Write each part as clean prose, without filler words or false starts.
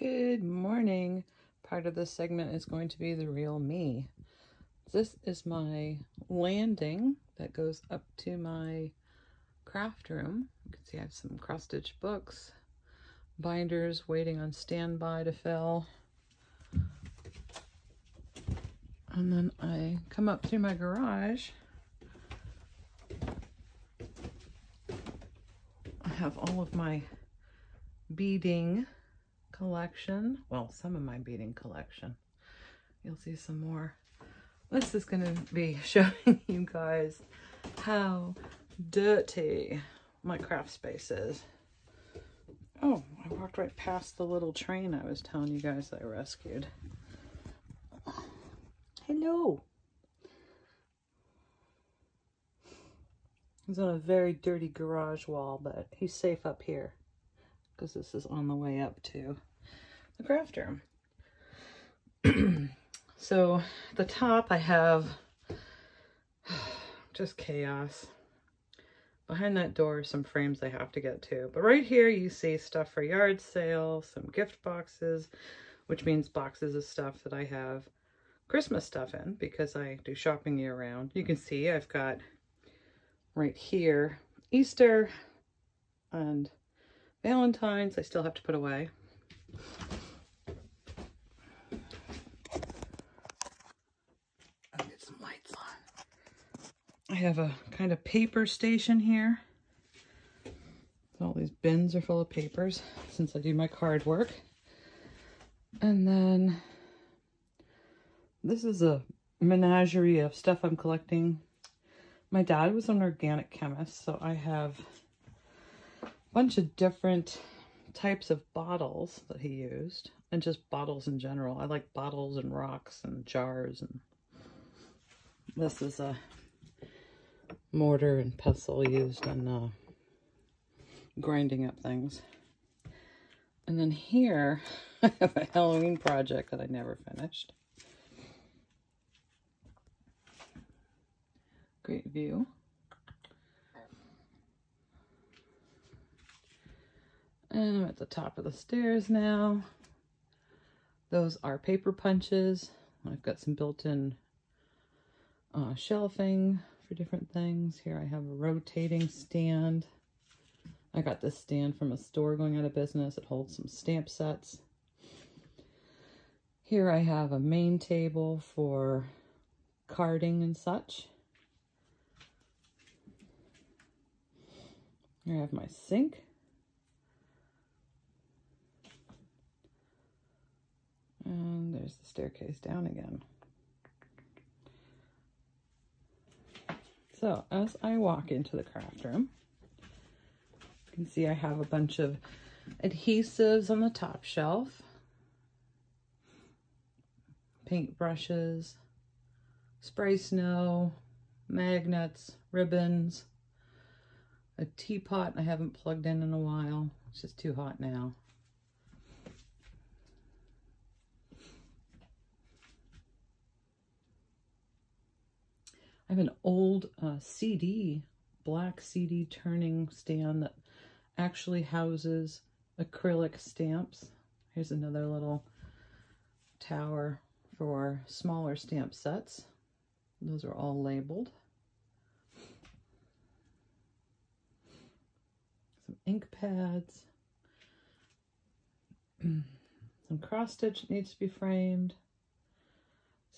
Good morning. Part of this segment is going to be the real me. This is my landing that goes up to my craft room. You can see I have some cross-stitch books, binders waiting on standby to fill. And then I come up through my garage. I have all of my beading collection. Well, some of my beading collection. You'll see some more. This is going to be showing you guys how dirty my craft space is. Oh, I walked right past the little train I was telling you guys I rescued. Hello. He's on a very dirty garage wall, but he's safe up here because this is on the way up to the craft room. So at the top I have just chaos. Behind that door are some frames I have to get to. But right here you see stuff for yard sale, some gift boxes, which means boxes of stuff that I have Christmas stuff in because I do shopping year round. You can see I've got right here Easter and Valentine's I still have to put away. I'll get some lights on. I have a kind of paper station here. So all these bins are full of papers since I do my card work. And then this is a menagerie of stuff I'm collecting. My dad was an organic chemist, so I have a bunch of different types of bottles that he used, and just bottles in general. I like bottles and rocks and jars, and this is a mortar and pestle used in grinding up things. And then here I have a Halloween project that I never finished. Great view. And I'm at the top of the stairs now. Those are paper punches. I've got some built-in shelving for different things. Here I have a rotating stand. I got this stand from a store going out of business. It holds some stamp sets. Here I have a main table for carding and such. Here I have my sink. And there's the staircase down again. So as I walk into the craft room, you can see I have a bunch of adhesives on the top shelf, paint brushes, spray snow, magnets, ribbons, a teapot I haven't plugged in a while. It's just too hot now. I have an old black CD turning stand that actually houses acrylic stamps. Here's another little tower for smaller stamp sets. Those are all labeled. Some ink pads. Some cross stitch needs to be framed.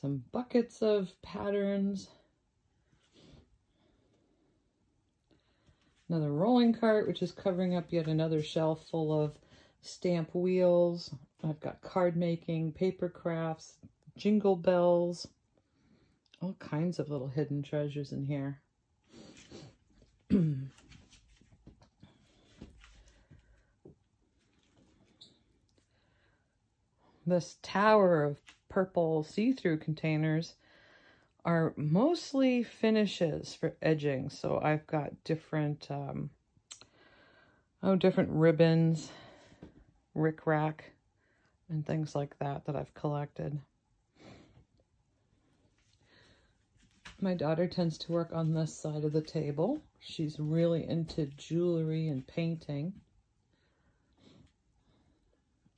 Some buckets of patterns. Another rolling cart, which is covering up yet another shelf full of stamp wheels. I've got card making, paper crafts, jingle bells, all kinds of little hidden treasures in here. This tower of purple see-through containers are mostly finishes for edging. So I've got different, different ribbons, rickrack, and things like that that I've collected. My daughter tends to work on this side of the table. She's really into jewelry and painting.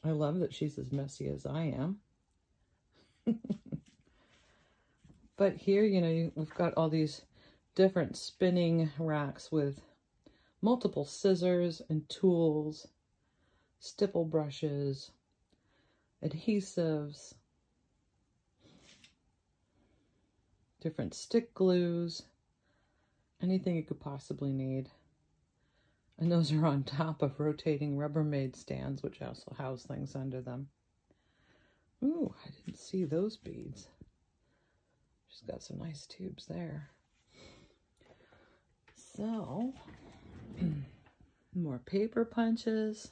I love that she's as messy as I am. But here, you know, we've got all these different spinning racks with multiple scissors and tools, stipple brushes, adhesives, different stick glues, anything you could possibly need. And those are on top of rotating Rubbermaid stands, which also house things under them. Ooh, I didn't see those beads. She's got some nice tubes there. So, more paper punches.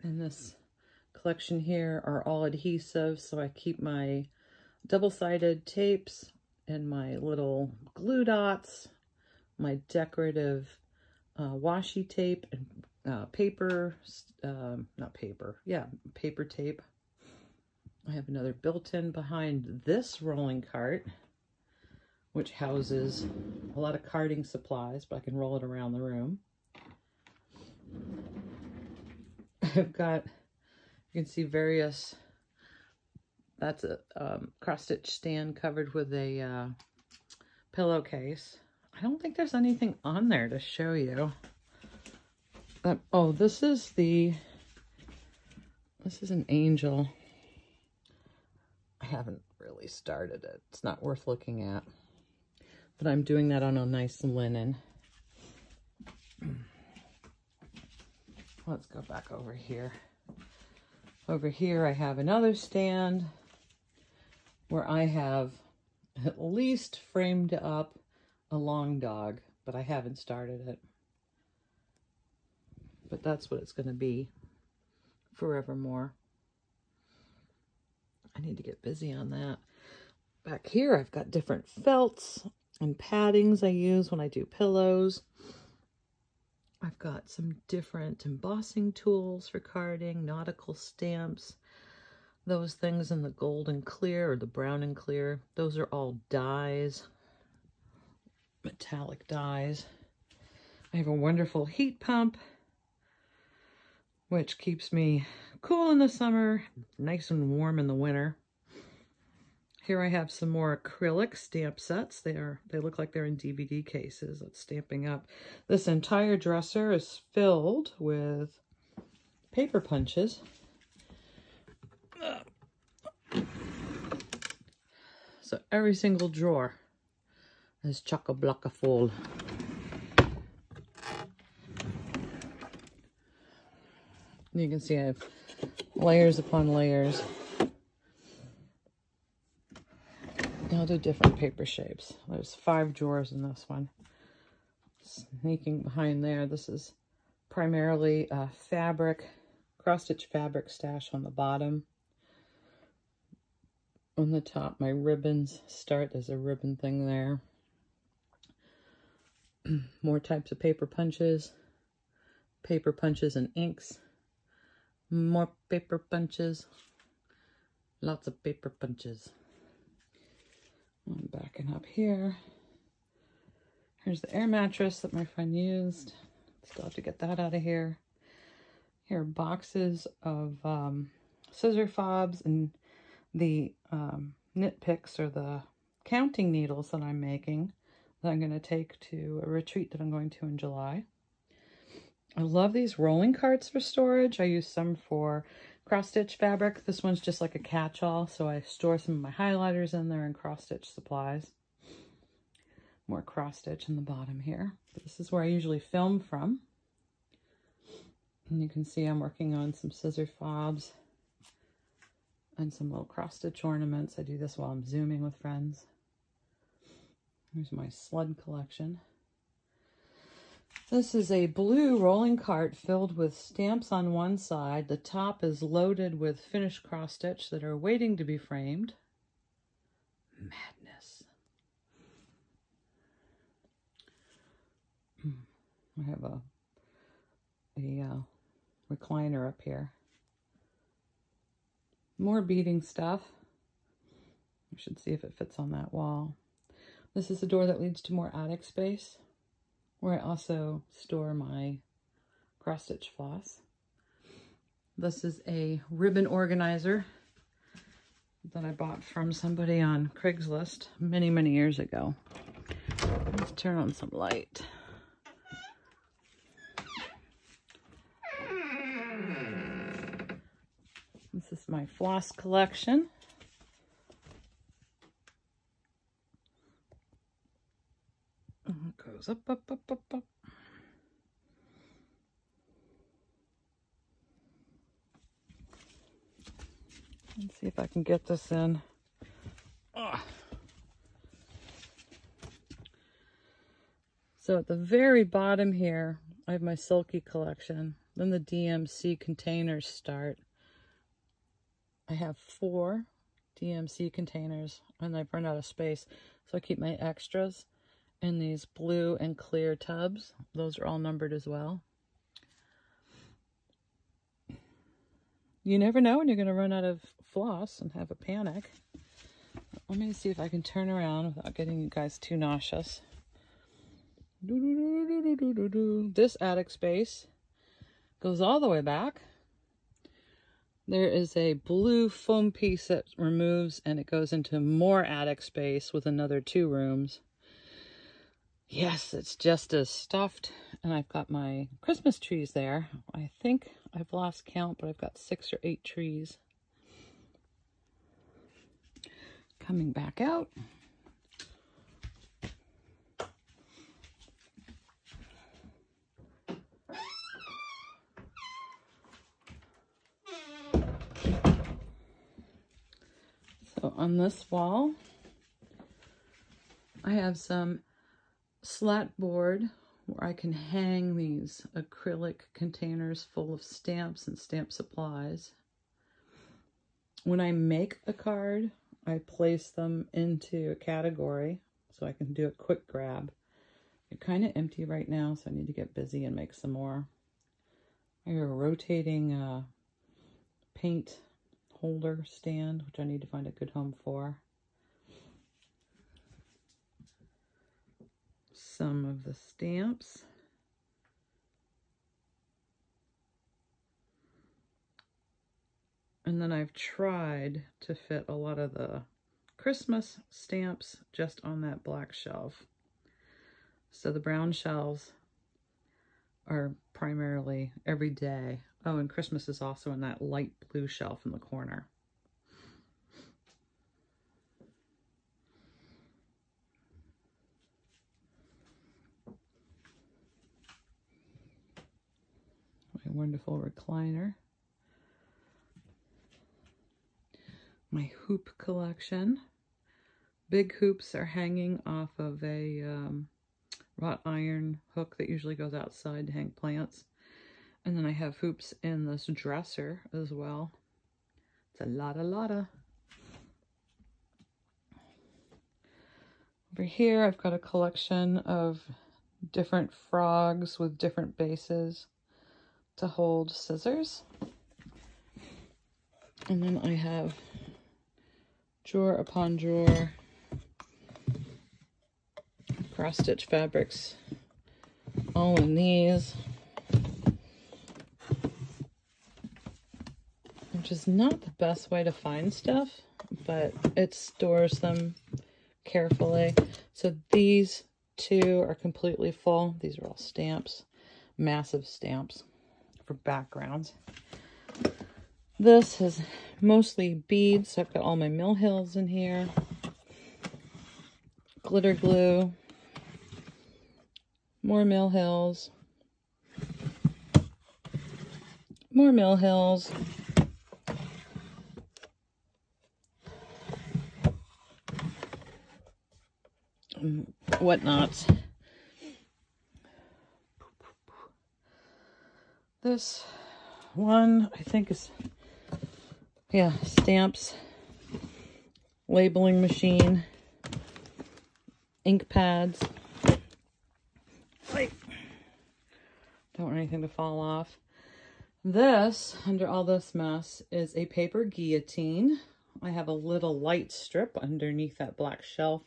And this collection here are all adhesives, so I keep my double-sided tapes and my little glue dots, my decorative washi tape and paper tape. I have another built-in behind this rolling cart, which houses a lot of carding supplies, but I can roll it around the room. I've got, you can see various, that's a cross-stitch stand covered with a pillowcase. I don't think there's anything on there to show you. Oh, this is an angel. I haven't really started it. It's not worth looking at. But I'm doing that on a nice linen. Let's go back over here. Over here I have another stand where I have at least framed up a long dog, but I haven't started it. But that's what it's going to be forevermore. I need to get busy on that. Back here I've got different felts and paddings I use when I do pillows. I've got some different embossing tools for carding, nautical stamps, those things in the gold and clear or the brown and clear. Those are all dyes, metallic dyes. I have a wonderful heat pump, which keeps me cool in the summer, nice and warm in the winter. Here I have some more acrylic stamp sets. They look like they're in DVD cases. That's stamping up. This entire dresser is filled with paper punches. So every single drawer is chock-a-block full. You can see I have layers upon layers. Now they're different paper shapes. There's 5 drawers in this one. Sneaking behind there, this is primarily a fabric, cross-stitch fabric stash on the bottom. On the top, my ribbons start. There's a ribbon thing there. More types of paper punches and inks. More paper punches. Lots of paper punches. I'm backing up here. Here's the air mattress that my friend used. Still have to get that out of here. Here are boxes of scissor fobs and the knit picks or the counting needles that I'm making that I'm going to take to a retreat that I'm going to in July. I love these rolling carts for storage. I use some for cross-stitch fabric. This one's just like a catch-all, so I store some of my highlighters in there and cross-stitch supplies. More cross-stitch in the bottom here. But this is where I usually film from. And you can see I'm working on some scissor fobs and some little cross-stitch ornaments. I do this while I'm Zooming with friends. Here's my sled collection. This is a blue rolling cart filled with stamps on one side. The top is loaded with finished cross-stitch that are waiting to be framed. Madness. I have a recliner up here. More beading stuff. I should see if it fits on that wall. This is a door that leads to more attic space, where I also store my cross-stitch floss. This is a ribbon organizer that I bought from somebody on Craigslist many, many years ago. Let's turn on some light. This is my floss collection. It goes up, up, up, up, up. Let's see if I can get this in. Ugh. So at the very bottom here, I have my Silky collection. Then the DMC containers start. I have 4 DMC containers and I've run out of space. So I keep my extras in these blue and clear tubs. Those are all numbered as well. You never know when you're going to run out of floss and have a panic. Let me see if I can turn around without getting you guys too nauseous. This attic space goes all the way back. There is a blue foam piece that removes and it goes into more attic space with another 2 rooms. Yes, it's just as stuffed. And I've got my Christmas trees there. I think I've lost count, but I've got 6 or 8 trees. Coming back out. So on this wall, I have some slat board where I can hang these acrylic containers full of stamps and stamp supplies. When I make a card, I place them into a category so I can do a quick grab. They're kind of empty right now, so I need to get busy and make some more. I have a rotating paint holder stand, which I need to find a good home for. Some of the stamps. And then I've tried to fit a lot of the Christmas stamps just on that black shelf. So the brown shelves are primarily every day. Oh, and Christmas is also in that light blue shelf in the corner. My wonderful recliner. My hoop collection. Big hoops are hanging off of a wrought iron hook that usually goes outside to hang plants. And then I have hoops in this dresser as well. It's a lotta. Over here, I've got a collection of different frogs with different bases to hold scissors. And then I have drawer upon drawer cross-stitch fabrics all in these, which is not the best way to find stuff, but it stores them carefully. So these 2 are completely full. These are all stamps, massive stamps for backgrounds. This is mostly beads, so I've got all my Mill Hills in here. Glitter glue. More Mill Hills. More Mill Hills. Whatnots. This one, I think is, yeah, stamps, labeling machine, ink pads. Like, don't want anything to fall off. This, under all this mess, is a paper guillotine. I have a little light strip underneath that black shelf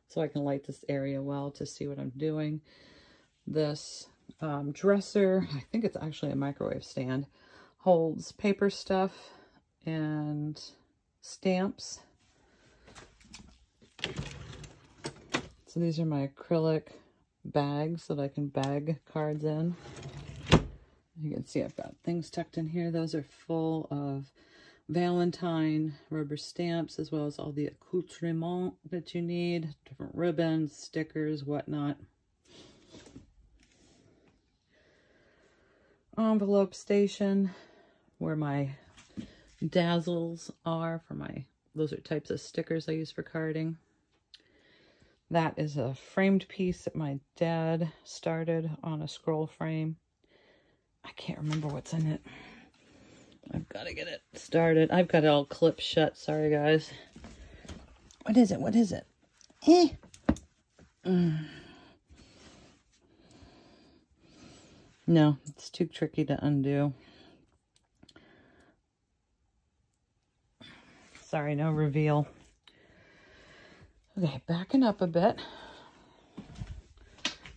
so I can light this area well to see what I'm doing. This dresser, I think it's actually a microwave stand, holds paper stuff and stamps. So these are my acrylic bags that I can bag cards in. You can see I've got things tucked in here. Those are full of Valentine rubber stamps, as well as all the accoutrements that you need, different ribbons, stickers, whatnot. Envelope station, where my dazzles are for my, those are types of stickers I use for carding. That is a framed piece that my dad started on a scroll frame. I can't remember what's in it. I've got to get it started. I've got it all clipped shut. Sorry, guys. What is it? What is it? Eh? No, it's too tricky to undo. Sorry, no reveal. Okay, backing up a bit.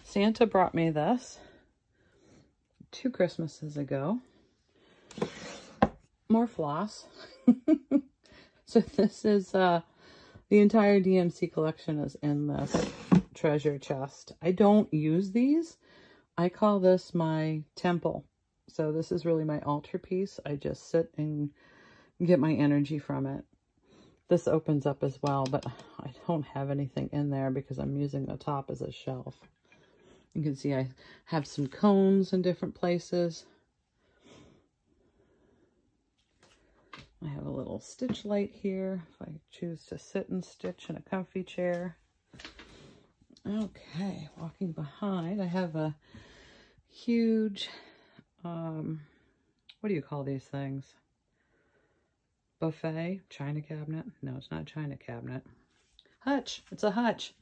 Santa brought me this 2 Christmases ago. More floss. So this is the entire DMC collection is in this treasure chest. I don't use these. I call this my temple. So this is really my altar piece. I just sit and get my energy from it. This opens up as well, but I don't have anything in there because I'm using the top as a shelf. You can see I have some cones in different places. I have a little stitch light here if I choose to sit and stitch in a comfy chair. Okay, walking behind, I have a huge, what do you call these things? Buffet? China cabinet? No, it's not a china cabinet. Hutch. It's a hutch.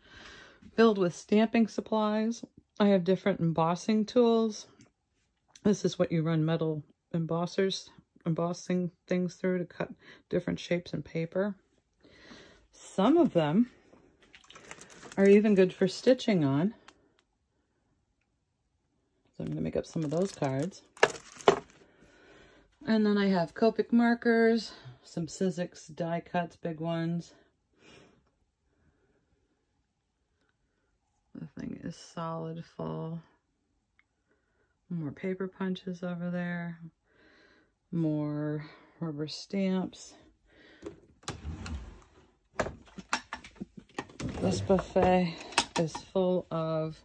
Filled with stamping supplies. I have different embossing tools. This is what you run metal embossing things through to cut different shapes in paper. Some of them are even good for stitching on. So I'm going to make up some of those cards. And then I have Copic markers, some Sizzix die cuts, big ones. The thing is solid full. More paper punches over there. More rubber stamps. This buffet is full of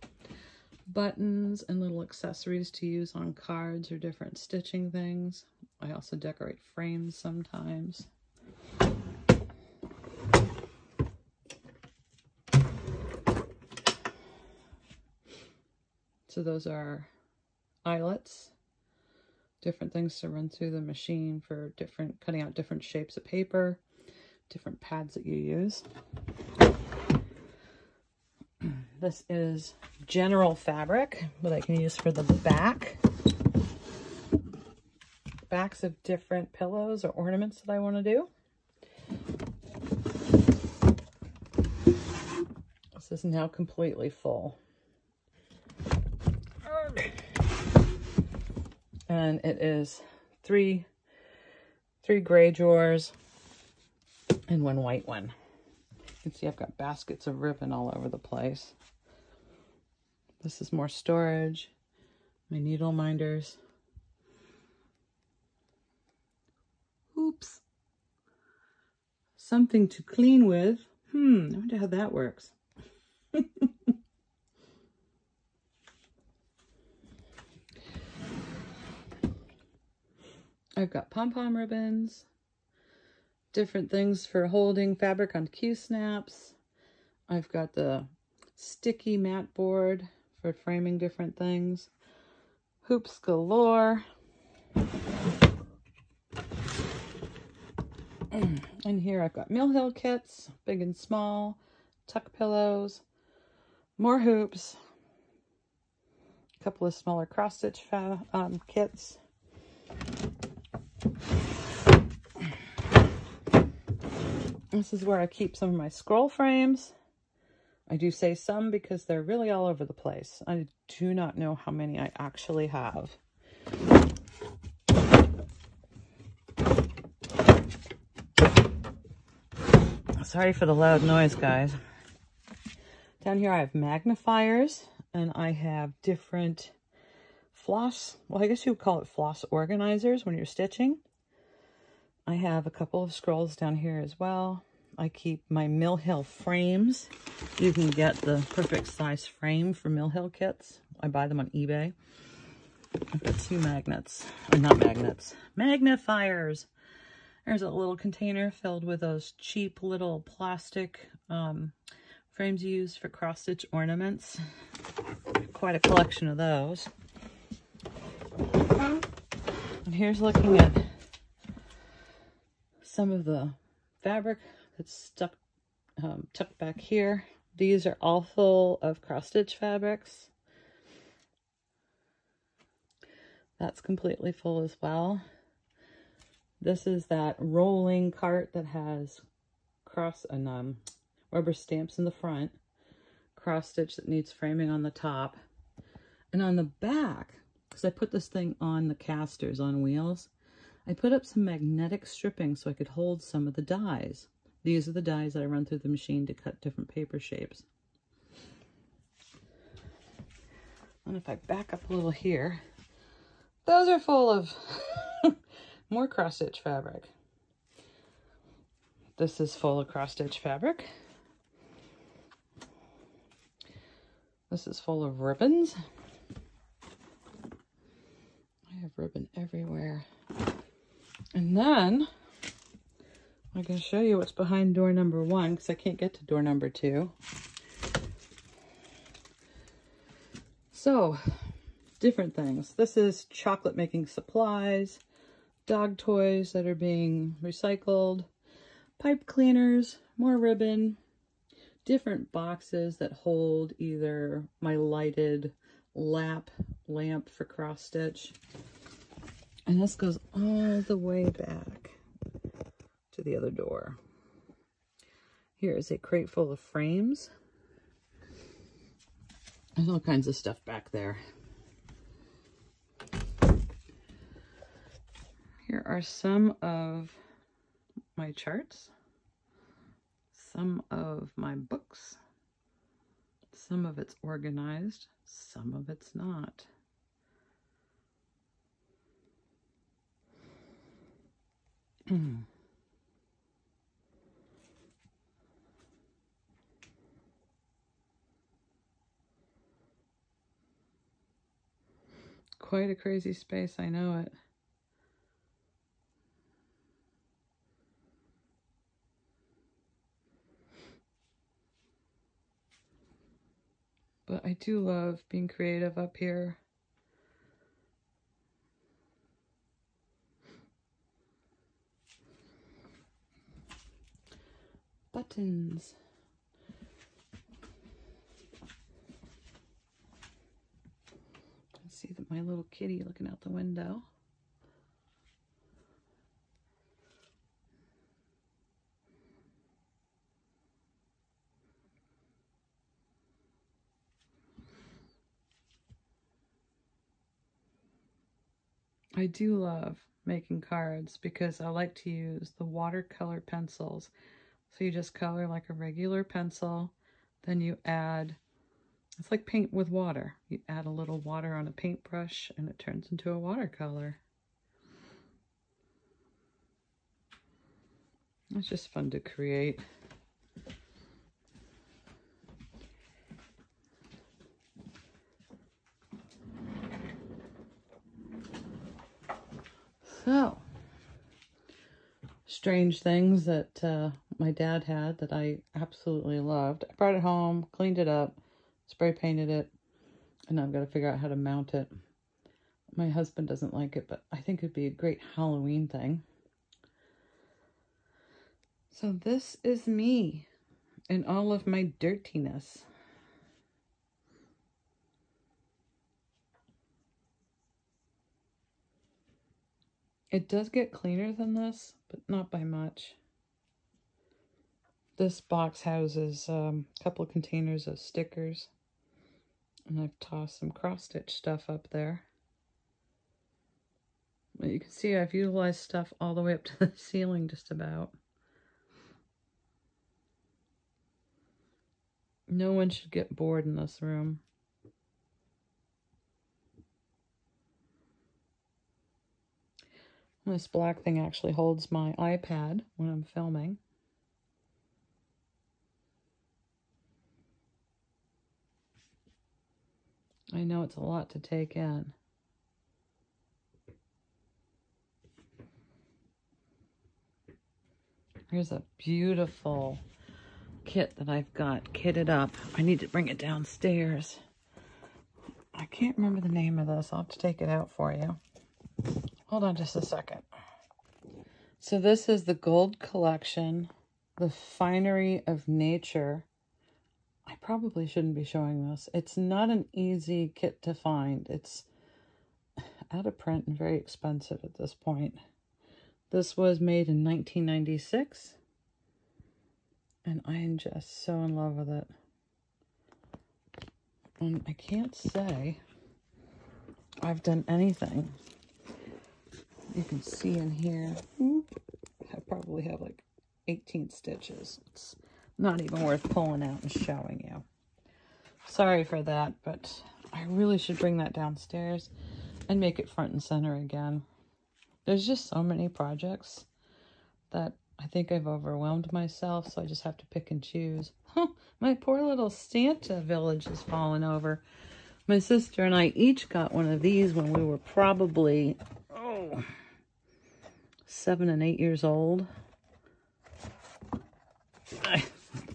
buttons and little accessories to use on cards or different stitching things. I also decorate frames sometimes. So those are eyelets, different things to run through the machine for different, cutting out different shapes of paper, different pads that you use. This is general fabric that I can use for the backs of different pillows or ornaments that I want to do. This is now completely full. And it is three gray drawers and 1 white one. You can see I've got baskets of ribbon all over the place. This is more storage, my needle minders. Oops. Something to clean with. I wonder how that works. I've got pom-pom ribbons, different things for holding fabric on Q-snaps. I've got the sticky mat board for framing different things. Hoops galore. And here I've got Mill Hill kits, big and small, tuck pillows, more hoops, a couple of smaller cross-stitch kits. This is where I keep some of my scroll frames. I do say some because they're really all over the place. I do not know how many I actually have. Sorry for the loud noise, guys. Down here I have magnifiers, and I have different floss, well, I guess you would call it floss organizers when you're stitching. I have a couple of scrolls down here as well. I keep my Mill Hill frames. You can get the perfect size frame for Mill Hill kits. I buy them on eBay. I've got 2 magnets, or not magnets, magnifiers. There's a little container filled with those cheap little plastic frames you use for cross-stitch ornaments. Quite a collection of those. And here's looking at some of the fabric that's stuck, tucked back here. These are all full of cross-stitch fabrics. That's completely full as well. This is that rolling cart that has cross and rubber stamps in the front, cross stitch that needs framing on the top, and on the back, because I put this thing on the casters on wheels, I put up some magnetic stripping so I could hold some of the dies. These are the dies that I run through the machine to cut different paper shapes. And if I back up a little here, those are full of more cross-stitch fabric. This is full of cross-stitch fabric. This is full of ribbons. I have ribbon everywhere. And then I'm going to show you what's behind door number 1 because I can't get to door number 2. So, different things. This is chocolate making supplies, dog toys that are being recycled, pipe cleaners, more ribbon, different boxes that hold either my lighted lamp for cross stitch. And this goes all the way back to the other door. Here is a crate full of frames. There's all kinds of stuff back there. Here are some of my charts, some of my books. Some of it's organized, some of it's not. Quite a crazy space, I know it. But I do love being creative up here. Buttons. See that my little kitty looking out the window. I do love making cards because I like to use the watercolor pencils. So you just color like a regular pencil, then you add, it's like paint with water. You add a little water on a paintbrush and it turns into a watercolor. It's just fun to create. So, strange things that my dad had that I absolutely loved. I brought it home, cleaned it up, spray painted it, and I've got to figure out how to mount it. My husband doesn't like it, but I think it'd be a great Halloween thing. So this is me in all of my dirtiness. It does get cleaner than this, but not by much. This box houses a couple of containers of stickers. And I've tossed some cross-stitch stuff up there. But you can see I've utilized stuff all the way up to the ceiling just about. No one should get bored in this room. This black thing actually holds my iPad when I'm filming. I know it's a lot to take in. Here's a beautiful kit that I've got kitted up. I need to bring it downstairs. I can't remember the name of this. I'll have to take it out for you. Hold on just a second. So this is the Gold Collection, the Finery of Nature. I probably shouldn't be showing this. It's not an easy kit to find. It's out of print and very expensive at this point. This was made in 1996. And I'm just so in love with it. And I can't say I've done anything. You can see in here, I probably have like 18 stitches. It's not even worth pulling out and showing you. Sorry for that, but I really should bring that downstairs and make it front and center again. There's just so many projects that I think I've overwhelmed myself, so I just have to pick and choose. My poor little Santa village has fallen over. My sister and I each got one of these when we were probably, 7 and 8 years old.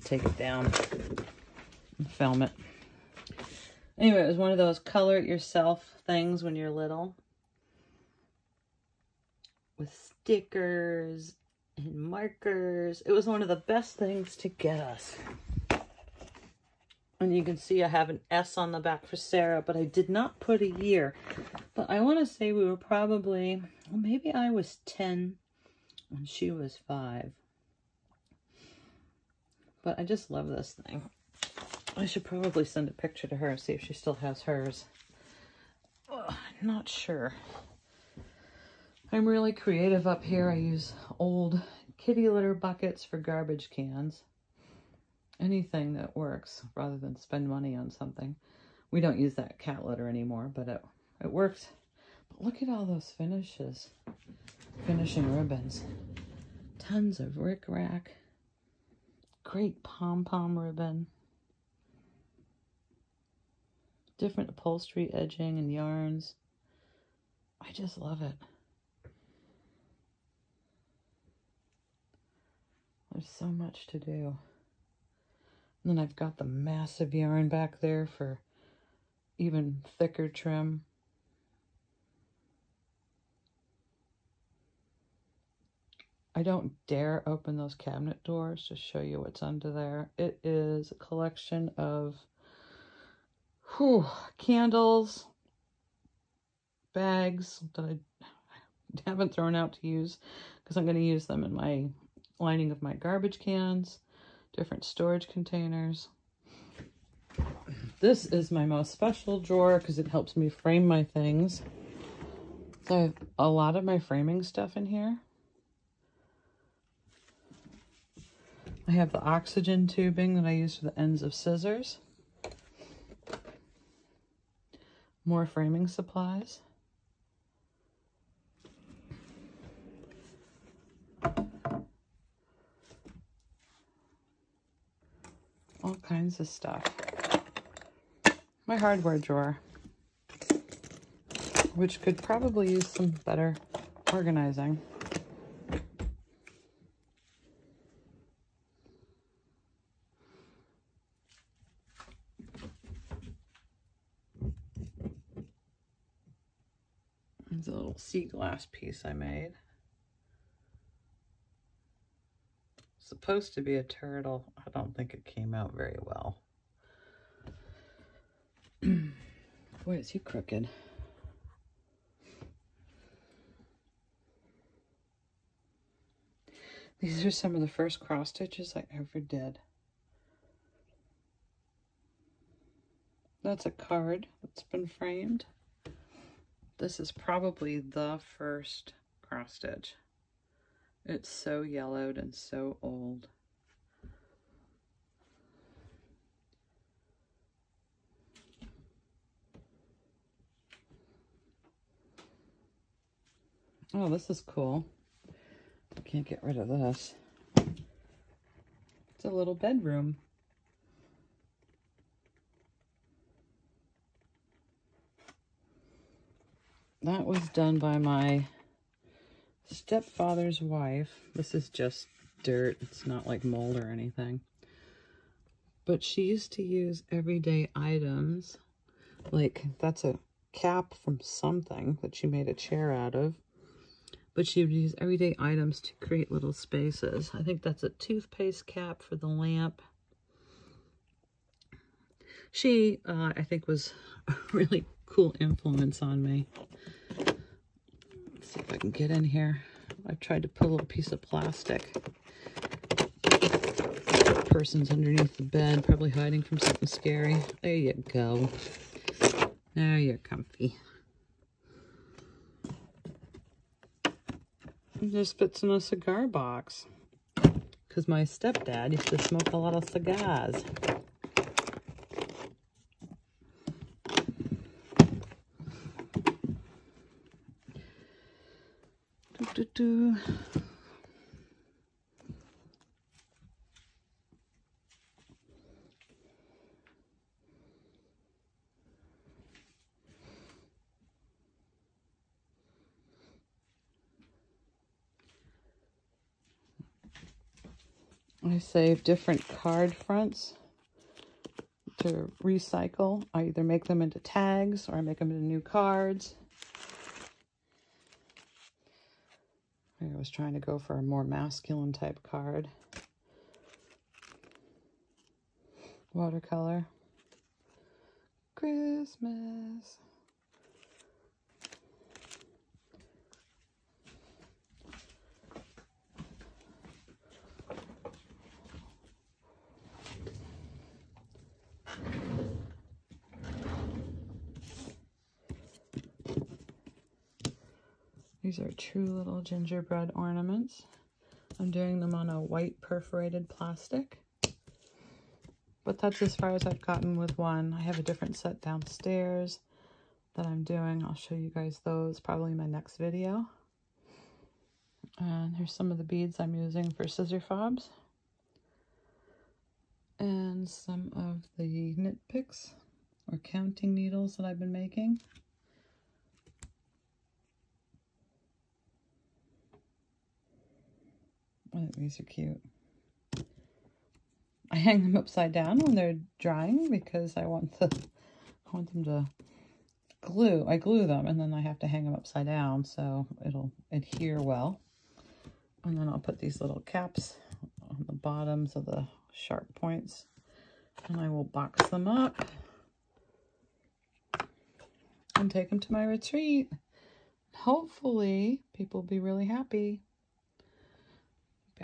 Take it down and film it. Anyway, it was one of those color it yourself things when you're little. With stickers and markers. It was one of the best things to get us. And you can see I have an S on the back for Sarah, but I did not put a year. But I want to say we were probably, well, maybe I was 10 and she was 5. But I just love this thing. I should probably send a picture to her, see if she still has hers. I'm not sure. I'm really creative up here. I use old kitty litter buckets for garbage cans. Anything that works rather than spend money on something. We don't use that cat litter anymore, but it works. But look at all those finishes. Finishing ribbons. Tons of rickrack. Great pom-pom ribbon. Different upholstery edging and yarns. I just love it. There's so much to do. And then I've got the massive yarn back there for even thicker trim. I don't dare open those cabinet doors to show you what's under there. It is a collection of candles, bags that I haven't thrown out to use because I'm going to use them in my lining of my garbage cans, different storage containers. This is my most special drawer because it helps me frame my things. So I have a lot of my framing stuff in here. I have the oxygen tubing that I use for the ends of scissors. More framing supplies. All kinds of stuff. My hardware drawer, which could probably use some better organizing. There's a little sea glass piece I made. Supposed to be a turtle. I don't think it came out very well. Boy, is he crooked. These are some of the first cross stitches I ever did. That's a card that's been framed. This is probably the first cross stitch. It's so yellowed and so old. Oh, this is cool. Can't get rid of this. It's a little bedroom. That was done by my stepfather's wife. This is just dirt. It's not like mold or anything. But she used to use everyday items. Like, that's a cap from something that she made a chair out of. But she would use everyday items to create little spaces. I think that's a toothpaste cap for the lamp. She, I think, was a really cool influence on me. Let's see if I can get in here. I've tried to put a little piece of plastic. The person's underneath the bed, probably hiding from something scary. There you go. Now you're comfy. It just fits in a cigar box. Because my stepdad used to smoke a lot of cigars. I save different card fronts to recycle. I either make them into tags or I make them into new cards. I was trying to go for a more masculine type card. Watercolor. Christmas. These are true little gingerbread ornaments. I'm doing them on a white perforated plastic. But that's as far as I've gotten with one. I have a different set downstairs that I'm doing. I'll show you guys those probably in my next video. And here's some of the beads I'm using for scissor fobs. And some of the knit picks or counting needles that I've been making. I think these are cute. I hang them upside down when they're drying because I want them to glue. I glue them and then I have to hang them upside down so it'll adhere well. And then I'll put these little caps on the bottoms of the sharp points and I will box them up and take them to my retreat. Hopefully people will be really happy.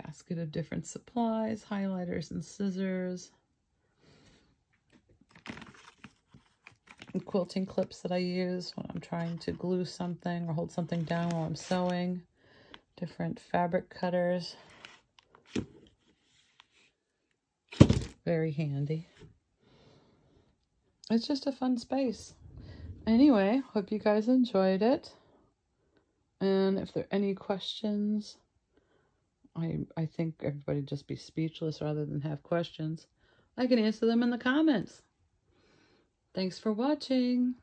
Basket of different supplies, highlighters and scissors. And quilting clips that I use when I'm trying to glue something or hold something down while I'm sewing. Different fabric cutters. Very handy. It's just a fun space. Anyway, hope you guys enjoyed it. And if there are any questions, I think everybody just be speechless rather than have questions. I can answer them in the comments. Thanks for watching.